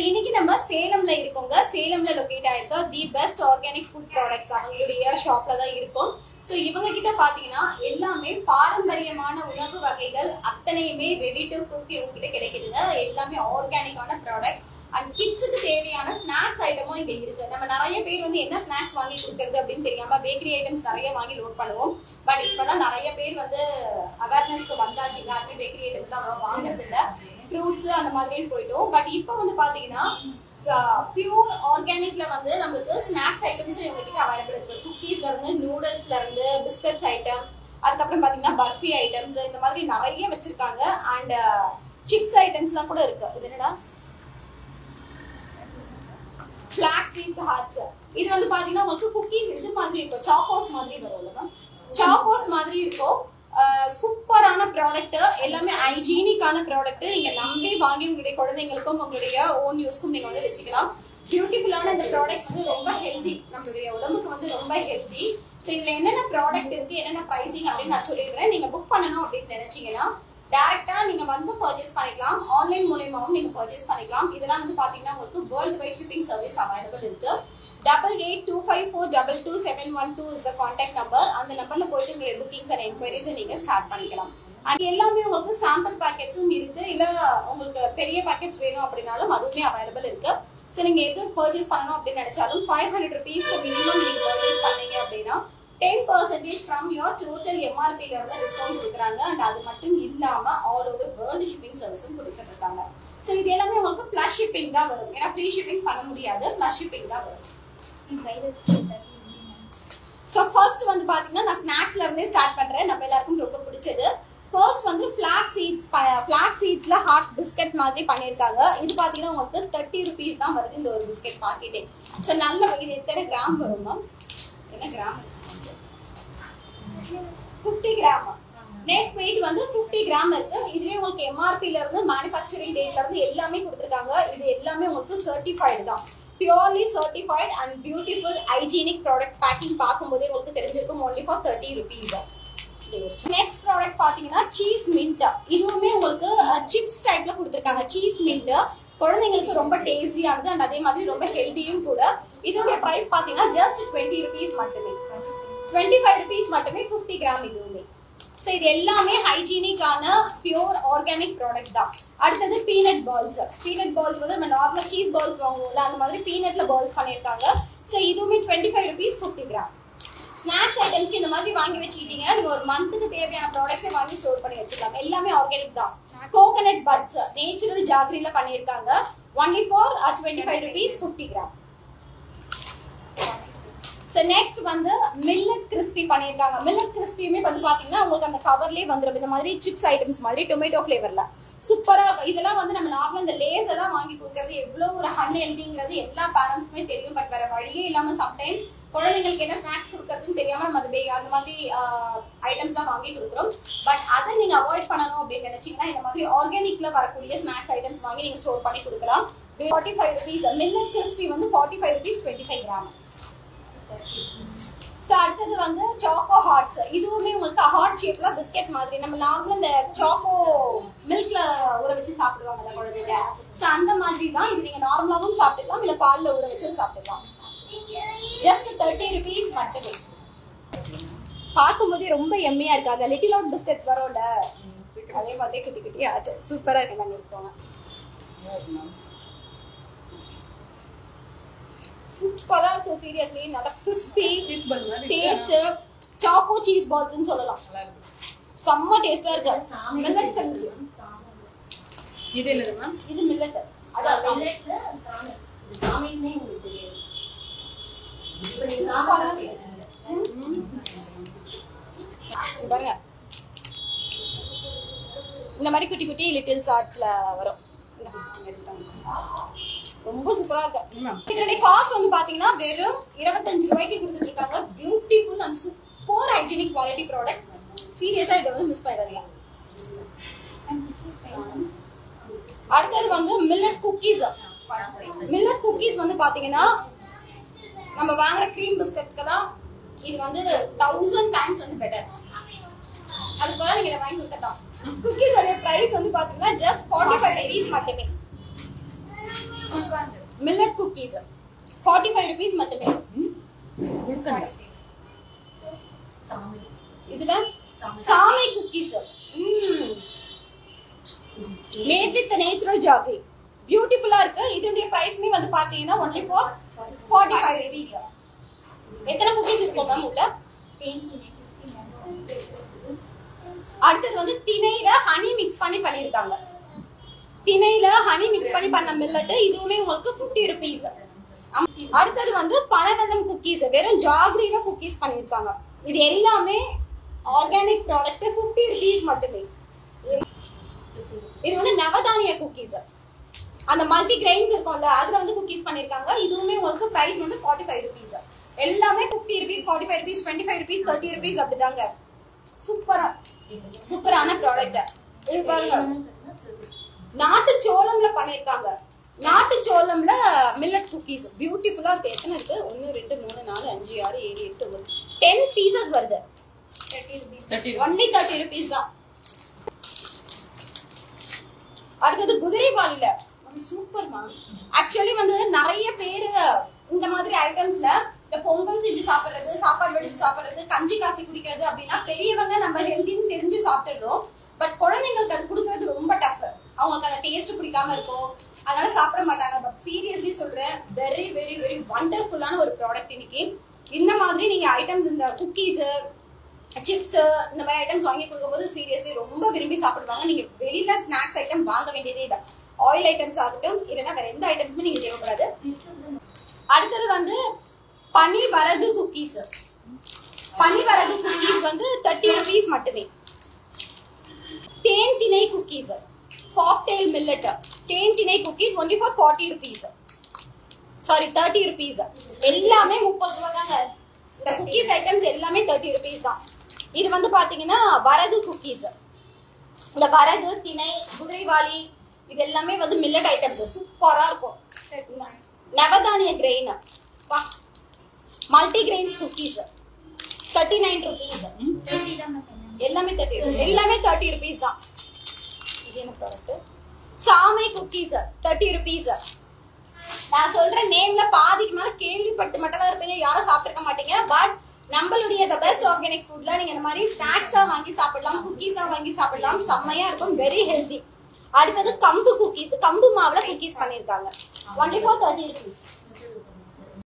இன்னைக்கு நம்ம சேலம்ல இருக்கோங்க. சேலம்ல லொகேட் ஆயிருக்க the best organic food products அவங்களுடைய ஷாப்ல தான் இருக்கும். ஸோ இவங்க கிட்ட பாத்தீங்கன்னா எல்லாமே பாரம்பரியமான உணவு வகைகள் அத்தனையுமே ரெடி டு குக் இவங்க கிட்ட கிடைக்குதுங்க. எல்லாமே ஆர்கானிக்கான ப்ராடக்ட் அண்ட் கிட்ஸுக்கு தேவையான ஸ்நாக்ஸ் ஐட்டமும் இங்க இருக்கு. நம்ம நிறைய பேர் வந்து என்ன ஸ்நாக்ஸ் வாங்கி கொடுக்கறது அப்படின்னு தெரியாம பேக்கரி ஐட்டம்ஸ் நிறைய வாங்கி லோட் பண்ணுவோம். பட் இப்பெல்லாம் நிறைய பேர் வந்து அவேர்னஸ்க்கு வந்தாச்சு. யாருமே பேக்கரி ஐட்டம்ஸ் எல்லாம் வாங்குறது இல்ல, ஃப்ரூட்ஸ் அந்த மாதிரி போயிட்டோம். பட் இப்போ வந்து பாத்தீங்கன்னா பியூர் ஆர்கானிக்ல வந்து நம்மளுக்கு ஸ்நாக்ஸ் ஐட்டம்ஸும் இவங்க கிட்ட அவைலபிள் இருக்கு. குக்கீஸ்ல இருந்து நூடுல்ஸ்ல இருந்து பிஸ்கட்ஸ் ஐட்டம், அதுக்கப்புறம் பாத்தீங்கன்னா பர்ஃபி ஐட்டம்ஸ் இந்த மாதிரி நிறைய வச்சிருக்காங்க. அண்ட் சிப்ஸ் ஐட்டம்ஸ்லாம் கூட இருக்கு. இது என்னடா ஃபிளாக்ஸ் சீட்ஸ் ஹார்ட்ஸ். இது வந்து பாத்தீங்கன்னா உங்களுக்கு குக்கீஸ் இது மாதிரி இருக்கும், சாக்கோஸ் மாதிரி வரும். சாக்கோஸ் மாதிரி இருக்கும். சூப்பரான ப்ராடக்ட், எல்லாமே ஹைஜீனிக்கான ப்ராடக்ட். நீங்க நம்பி வாங்கி உங்களுடைய குழந்தைங்களுக்கும் உங்களுடைய ஓன் யூஸ்க்கும் நீங்க வந்து வச்சுக்கலாம். பியூட்டிஃபுல்லான இந்த ப்ராடக்ட் வந்து ரொம்ப ஹெல்தி, நம்மளுடைய உடம்புக்கு வந்து ரொம்ப ஹெல்தி. ஸோ இதுல என்னென்ன ப்ராடக்ட் இருக்கு, என்னென்ன ப்ரைசிங் அப்படின்னு நான் சொல்லிடுறேன். நீங்க புக் பண்ணணும் அப்படின்னு நினைச்சீங்கன்னா டைரக்டா நீங்க வந்து பர்ச்சேஸ் பண்ணிக்கலாம், ஆன்லைன் மூலமாவும் நீங்க பர்ச்சேஸ் பண்ணிக்கலாம். இதெல்லாம் வந்து பாத்தீங்கன்னா உங்களுக்கு world wide shipping service available இருக்கு. 8825422712 is the contact number. அந்த நம்பர்ல போயிட்டு உங்களுடைய புக்கிங்ஸ் அண்ட் என்கொயரிஸ் நீங்க ஸ்டார்ட் பண்ணிக்கலாம். அண்ட் எல்லாமே உங்களுக்கு சாம்பிள் பேக்கெட்ஸும் இருக்கு. இல்ல உங்களுக்கு பெரிய பேக்கெட்ஸ் வேணும் அப்படின்னாலும் அதுவுமே அவைலபிள் இருக்கு. ஸோ நீங்க எது பர்ச்சேஸ் பண்ணணும் அப்படின்னு நினைச்சாலும் 500 rupeesக்கு மினிமம் நீங்க பர்ச்சேஸ் பண்ணீங்க அப்படின்னா 10% from your total MRP ல இருந்து டிஸ்கவுண்ட் கொடுக்குறாங்க. அண்ட் அது மட்டும் இல்லாம ஆல் ஓவர் வேர்ல்டு ஷிப்பிங் சர்வீஸும் கொடுத்துட்டு இருக்காங்க. ஸோ இது எல்லாமே உங்களுக்கு பிளஸ் ஷிப்பிங் தான் வரும். ஏன்னா ஃப்ரீ ஷிப்பிங் பண்ண முடியாது, பிளஸ் ஷிப்பிங் தான் வரும். ஸோ ஃபர்ஸ்ட் வந்து பாத்தீங்கன்னா நான் ஸ்நாக்ஸ்ல இருந்தே ஸ்டார்ட் பண்றேன். நம்ம எல்லாருக்கும் ரொம்ப பிடிச்சது ஃபர்ஸ்ட் வந்து ஃபிளாக்ஸ் சீட்ஸ்ல ஹாட் பிஸ்கட் மாதிரி பண்ணிருக்காங்க. இது பாத்தீங்கன்னா உங்களுக்கு 30 rupees தான் வருது இந்த ஒரு பிஸ்கட் பாக்கெட்டே. ஸோ நல்ல இது எத்தனை கிராம் வரும் மேம்? என்ன கிராம்? 50 கிராம். நெட் வெயிட் வந்து 50 கிராம் இருக்கு. இதுலயே உங்களுக்கு எம்ஆர்பில இருந்து மேனுஃபேக்சரிங் டேட்ல இருந்து எல்லாமே கொடுத்துருக்காங்க. இது எல்லாமே உங்களுக்கு சர்டிஃபைடு தான், purely certified and beautiful hygienic product. Packing பார்க்கும்போதே உங்களுக்கு தெரிஞ்சிருக்கும். only for 30 rupees. Next product பாத்தீங்கன்னா சீஸ் மின்ட். இதுவுமே உங்களுக்கு சிப்ஸ் டைப்ல கொடுத்துருக்காங்க. சீஸ் மின்ட் குழந்தைங்களுக்கு ரொம்ப டேஸ்டியானது அண்ட் அதே மாதிரி ரொம்ப ஹெல்தியும் கூட. இதோட பிரைஸ் பாத்தீங்கன்னா ஜஸ்ட் 20 rupees மட்டுமே, 25 rupees மட்டுமே 50 கிராம் இதுவுமே. ஸோ இது எல்லாமே ஹைஜீனிக்கான பியூர் ஆர்கானிக் ப்ராடக்ட் தான். அடுத்தது பீனட் பால்ஸ். பீனட் பால்ஸ் வந்து நம்ம நார்மலா சீஸ் பால்ஸ் வாங்குவோம்ல, அந்த மாதிரி பீனட்ல பால்ஸ் பண்ணியிருக்காங்க. ஸோ இதுவுமே 25 rupees 50 கிராம். ஸ்நாக்ஸ் ஐட்டம்ஸ்க்கு இந்த மாதிரி வாங்கி வச்சுக்கிட்டீங்கன்னா நீங்க ஒரு மந்த்துக்கு தேவையான ப்ராடக்ட்ஸை வாங்கி ஸ்டோர் பண்ணி வச்சுக்கலாம். எல்லாமே ஆர்கானிக் தான். கோகனட் பட்ஸ் நேச்சுரல் ஜாகரில பண்ணியிருக்காங்க. only for 25 rupees 50 gram. So next வந்து மில்லட் கிறிஸ்பி பண்ணியிருக்காங்க. மில்லட் கிறிஸ்பியுமே வந்து பாத்தீங்கன்னா உங்களுக்கு அந்த கவர்லேயே வந்துடும். இந்த மாதிரி சிப்ஸ் ஐட்டம்ஸ் மாதிரி டொமேட்டோ ஃபிளேவர்ல சூப்பரா. இதெல்லாம் வந்து நம்ம நார்மல் இந்த லேஸ் எல்லாம் வாங்கி கொடுக்கறது எவ்வளவு ஒரு அன்ஹெல்திங்கிறது எல்லா பேரண்ட்ஸ்க்குமே தெரியும். பட் வேற வழியே இல்லாம சம்டைம் குழந்தைங்களுக்கு என்ன ஸ்நாக்ஸ் கொடுக்கறதுன்னு தெரியாம நம்ம அந்த மாதிரி ஐட்டம்ஸ் தான் வாங்கி கொடுக்குறோம். பட் அதை நீங்க அவாய்ட் பண்ணணும் அப்படின்னு நினைச்சீங்கன்னா இந்த மாதிரி ஆர்கானிக்ல வரக்கூடிய ஸ்நாக்ஸ் ஐட்டம்ஸ் வாங்கி நீங்க ஸ்டோர் பண்ணி கொடுக்கலாம். 45 rupees. மில்லட் கிறிஸ்பி வந்து 45 rupees 25 கிராம். ஸோ அடுத்தது வந்து சாக்கோ ஹார்ட்ஸ். இதுவுமே உங்களுக்கு ஹார்ட் ஷேப்ல பிஸ்கெட் மாதிரி நம்ம நார்மலா இந்த சாக்கோ மில்க்ல ஊற வச்சு சாப்பிடுவாங்கல்ல குழந்தைங்க. ஸோ அந்த மாதிரி தான் இது. நீங்க நார்மலாவும் சாப்பிடலாம், இல்ல பால்ல ஊற வச்சு சாப்பிடலாம். ஜஸ்ட் 30 rupees மட்டுமே. பார்க்கும்போதே ரொம்ப எம்மியா இருக்கு. அந்த லிட்டில் அவுட் பிஸ்கெட்ஸ் வரும்ல, அதே மாதிரி குட்டி குட்டி ஆட்டு சூப்பரா இருக்கு. நாங்க இருக்கோங்க, சூப்பரா இருக்கு. சீரியஸ்லி நல்ல கிறிஸ்பி டேஸ்ட். சாக்கோ சீஸ் பால்ஸ்னு சொல்லலாம். செம்ம டேஸ்டா இருக்கு. மில்லட் கஞ்சி. இது என்னது மேம்? இது மில்லட். அதான் மில்லட்ல சாமியுமே உங்களுக்கு தெரியும். இப்போ நீ பாருங்க இந்த மாதிரி குட்டி குட்டி லிட்டில் ஷார்ட்ஸ்ல வரும். ரொம்ப சூப்பரா இருக்கு. இதனுடைய காஸ்ட் வந்து பாத்தீங்கன்னா வெறும் 25 ரூபாய்க்கு கொடுத்துட்டு இருக்காங்க. Beautiful and super hygienic quality product. சீரியஸா இதை வந்து மிஸ் பண்ணிடாதீங்க. அடுத்தது வந்து மில்லட் குக்கீஸ். மில்லட் குக்கீஸ் வந்து பாத்தீங்கன்னா நம்ம வாங்குற கிரீம் பிஸ்கட்ஸ்க்கெல்லாம் இது வந்து 1000 times வந்து பெட்டர். அதுக்கு பதிலா நீங்க இதை வாங்கி கொடுத்துட்டோம். குக்கீஸ் உடைய பிரைஸ் வந்து பாத்தீங்கன்னா ஜஸ்ட் 45 rupees மட்டுமே. மில்லட் குக்கீஸ் 45 rupees மட்டுமே. இதுல சாமை cookies mat with natural jaggery பியூட்டிஃபுல்லா இருக்கு. இதோட பிரைஸ்மே வந்து பாத்தீங்கன்னா only for 45 rupees. எத்தனை குக்கீஸ் இருக்கும் மேம் உள்ள? அடுத்து வந்து திணையில ஹனி மிக்ஸ் பண்ணி பண்ணிருக்காங்க. திணையில ஹனி மிக்ஸ் பண்ணி பண்ண மில்லட் இதுவுமே உங்களுக்கு 50 rupees. அடுத்து வந்து பனவெல்லம் குக்கீஸ் வெறும் ஜாகரியில குக்கீஸ் பண்ணிருக்காங்க. இது எல்லாமே ஆர்கானிக் ப்ராடக்ட் 50 rupees மட்டுமே. இது வந்து நவதானிய குக்கீஸ் அந்த மல்டி கிரெயின்ஸ் இருக்கும்ல அதுல வந்து குக்கீஸ் பண்ணிருக்காங்க. இதுவுமே உங்களுக்கு பிரைஸ் வந்து 45 rupees. எல்லாமே 50 rupees 45 rupees 25 rupees 30 rupees அப்படிதாங்க. சூப்பரான ப்ராடக்ட். இது பாருங்க நாட்டு சோளம்ல பண்ணிருக்காங்க. நாட்டு சோளம்ல மில்லட் குக்கீஸ் பியூட்டிஃபுல்லா இருக்கு. எத்தனை இருக்கு? 1 2 3 4 5 6 7 8 9 10 பீசஸ் வருது. only 30 rupees தான். அடுத்தது குதிரைவாலில சூப்பர் மேம். ஆக்சுவலி வந்து நிறைய பேரு இந்த மாதிரி ஐட்டம்ஸ்ல இந்த பொங்கல் செஞ்சு சாப்பிடுறது, சாப்பாடு வடிச்சு சாப்பிடுறது, கஞ்சி காசி குடிக்கிறது அப்படின்னா பெரியவங்க நம்ம ஹெல்தின்னு தெரிஞ்சு சாப்பிட்டுறோம். பட் குழந்தைங்களுக்கு அது குடுக்கறது ரொம்ப டஃப். அவங்களுக்கு அந்த டேஸ்ட் பிடிக்காம இருக்கும், அதனால சாப்பிட மாட்டாங்க. பட் சீரியஸ்லி சொல்றேன், வெரி வெரி வெரி வண்டர்ஃபுல்லான ஒரு ப்ராடக்ட். இன்னைக்கு இந்த மாதிரி நீங்க ஐட்டம்ஸ் இந்த குக்கீஸ் சிப்ஸ் இந்த மாதிரி ஐட்டம்ஸ் வாங்கி கொடுக்கும்போது சீரியஸ்லி ரொம்ப விரும்பி சாப்பிடுவாங்க. நீங்க வெளியில ஸ்நாக்ஸ் ஐட்டம் வாங்க வேண்டியதே இல்லை. ஆயில் ஐட்டம்ஸ் ஆகட்டும் இல்லைன்னா வேற எந்த ஐட்டம்ஸுமே நீங்க தேவைப்படாது. அடுத்தது வந்து பனிவரகு குக்கீஸ். பனிவரகு குக்கீஸ் வந்து 30 rupees மட்டுமே. தேன் திணை குக்கீஸ் காக்டெயில் மில்லட் தேன் திணை cookies only for 40 rupees. Sorry 30 rupees. எல்லாமே 30 ரூபாய் தாங்க. இந்த குக்கீஸ் ஐட்டம்ஸ் எல்லாமே 30 rupees தான். இது வந்து பாத்தீங்கன்னா வரகு குக்கீஸ். இந்த வரகு திணை குதிரைவாலி இது எல்லாமே வந்து மில்லட் ஐட்டம்ஸ் சூப்பரா இருக்கும். நவதானிய grain multi grains cookies 39 rupees. எல்லாமே 30 rupees தான். இது என்ன ப்ராடக்ட்? சாமை குக்கீஸ் 30 rupees. நான் சொல்ற நேம்ல பாதிக்கு மேல கேள்விப்பட்டு மட்டும் தான் இருப்பீங்க, யாரும் சாப்பிட்டுருக்க மாட்டீங்க. பட் நம்மளுடைய த பெஸ்ட் ஆர்கானிக் ஃபுட்ல நீங்க இந்த மாதிரி ஸ்நாக்ஸா வாங்கி சாப்பிடலாம், குக்கீஸா வாங்கி சாப்பிடலாம். செம்மையா இருக்கும், வெரி ஹெல்தி. அடுத்தது கம்பு குக்கீஸ். கம்பு மாவுல குக்கீஸ் பண்ணிருக்காங்க only for 30 rupees.